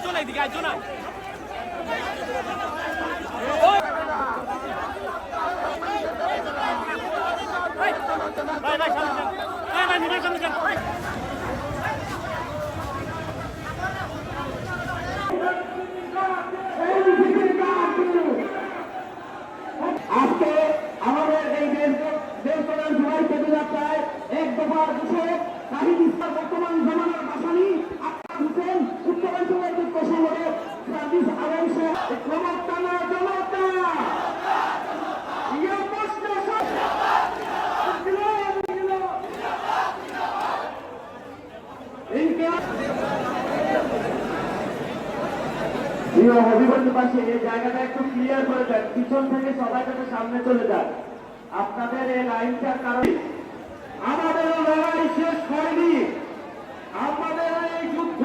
আইছো না এদিকে আইছো না ভাই ভাই সামনে যান ভাই ভাই নিবাস সামনে যান আজকে আমাদের এই দেশ প্রধান সভায় পেতে যাত্রায় এক দফার বিষয়ে নাহিদ ইসলাম বর্তমান জমানার ভাসানী আক্তার হোসেন উত্তরাঞ্চলের যুক্ত সংগঠক সার্ভিস আলম শেখ ক্ষমতা না জনতা হবিগঞ্জ পাশে এই জায়গাটা একটু ক্লিয়ার করে দেন, পিছন থেকে সবাই যাতে সামনে চলে যায়। আপনাদের এই লাইনটার কারণে আমাদের লড়াই শেষ হয়নি, আমাদের এই যুদ্ধ